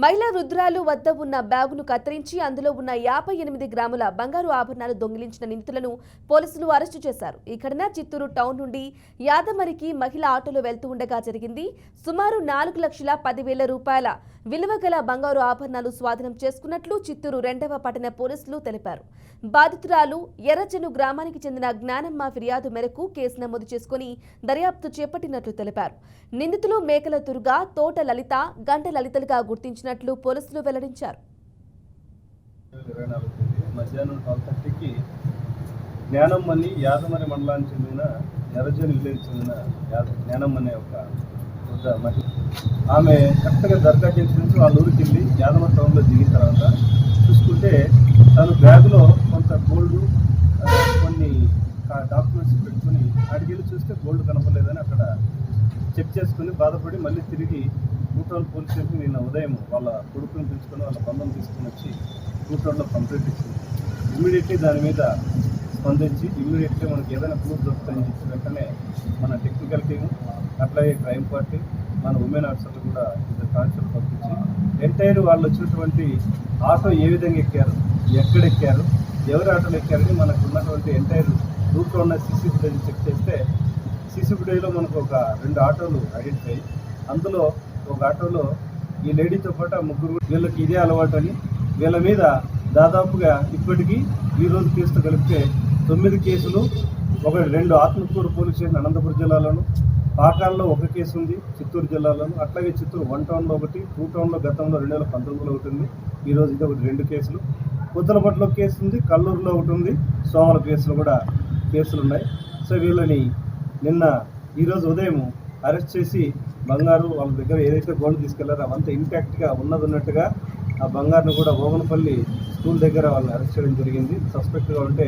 మహిళా వృద్ధురాలు వద్ద ఉన్న బ్యాగును కత్తిరించి అందులో ఉన్న 58 గ్రాముల బంగారు ఆభరణాలు దొంగిలించిన నిందితులను పోలీసులు అరెస్టు చేశారు. ఈ ఘటన చిత్తూరు టౌన్ నుండి యాదమరికి మహిళ ఆటోలో వెళ్తూ ఉండగా జరిగింది. సుమారు 4,10,000 రూపాయల విలువ గల బంగారు ఆభరణాలు స్వాధీనం చేసుకున్నట్లు చిత్తూరు 2వ పట్టణ పోలీసులు తెలిపారు. బాధితురాలు ఎర్రచెను గ్రామానికి చెందిన జ్ఞానమ్మ ఫిర్యాదు మేరకు కేసు నమోదు చేసుకుని దర్యాప్తు చేపట్టినట్లు తెలిపారు. నిందితులు మేకల దుర్గా, తోట లలిత, గంట లలితలుగా గుర్తించినట్లు పోలీసులు వెల్లడించారు. మధ్యాహ్నం 12:30కి జ్ఞానమ్మని యాదమరి మండలానికి చెందిన ఎర్రచెను విలేజ్ చెందిన జ్ఞానమ్మనే ఒక వృద్ధ మహిళ, ఆమె కరెక్ట్గా దర్గా జంక్షన్ నుంచి వాళ్ళ ఊరికి వెళ్ళి యాదమరి టౌన్లో దిగిన తర్వాత చూసుకుంటే తను బ్యాగులో కొంత గోల్డ్, కొన్ని డాక్యుమెంట్స్ పెట్టుకుని అడిగి చూస్తే గోల్డ్ కనపడలేదని అక్కడ చెక్ చేసుకుని బాధపడి మళ్ళీ తిరిగి కూటౌన్ పోలీస్ స్టేషన్ నిన్న ఉదయం వాళ్ళ కొడుకుని పిలుచుకొని వాళ్ళ బంధం తీసుకుని వచ్చి కూటౌన్లో కంప్లైంట్ ఇచ్చింది. ఇమ్మీడియట్లీ దాని మీద స్పందించి ఇమ్మీడియట్లీ మనకి ఏదైనా ప్రూఫ్ దొరుకుతాయని చెప్పి వెంటనే మన టెక్నికల్ టీము, అట్లాగే క్రైమ్ పార్టీ, మన ఉమెన్ ఆఫీసర్లు కూడా ఇద్దరు కాన్స్టేబుల్ పంపించి ఎంటైర్ వాళ్ళు వచ్చినటువంటి ఆటో ఏ విధంగా ఎక్కారు, ఎక్కడ ఎక్కారు, ఎవరి ఆటోలు ఎక్కారని మనకు ఉన్నటువంటి ఎంటైర్ రూట్లో ఉన్న సీసీ ఫుటేజ్ చెక్ చేస్తే సీసీ ఫుటేజ్లో మనకు ఒక 2 ఆటోలు ఐడెంటిఫై, అందులో ఒక ఆటోలో ఈ లేడీతో పాటు ఆ ముగ్గురు, వీళ్ళకి ఇదే అలవాటు అని వీళ్ళ మీద దాదాపుగా ఇప్పటికీ ఈరోజు కేసుతో కలిపితే 9 కేసులు, 2 ఆత్మకూరు పోలీస్ స్టేషన్ అనంతపురం జిల్లాలోను, పాకాల్లో 1 కేసు ఉంది చిత్తూరు జిల్లాలోను, అట్లాగే చిత్తూరు 1 టౌన్లో 1, 2 టౌన్లో గతంలో 2019లో ఒకటి ఉంది, ఈరోజు ఇది ఒకటి 2 కేసులు, పుత్తలపట్టులో కేసు ఉంది, కల్లూరులో ఒకటి ఉంది, సోమల కేసులు కూడా కేసులు ఉన్నాయి. సో వీళ్ళని నిన్న ఈరోజు ఉదయం అరెస్ట్ చేసి బంగారు వాళ్ళ దగ్గర ఏదైతే గోల్డ్ తీసుకెళ్లారో అవంతా ఇంపాక్ట్గా ఉన్నట్టుగా ఆ బంగారును కూడా ఓమనపల్లి స్కూల్ దగ్గర వాళ్ళని అరెస్ట్ చేయడం జరిగింది. సస్పెక్ట్గా ఉంటే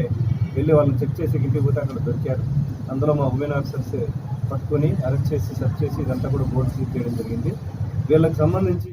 వెళ్ళి వాళ్ళని చెక్ చేసి ఇంటికి పోతే అక్కడ దొరికారు. అందులో మా ఉమెన్ ఆఫీసర్స్ పట్టుకొని అరెస్ట్ చేసి సెర్చ్ చేసి ఇదంతా కూడా గోల్డ్ సీజ్ చేయడం జరిగింది. వీళ్ళకి సంబంధించి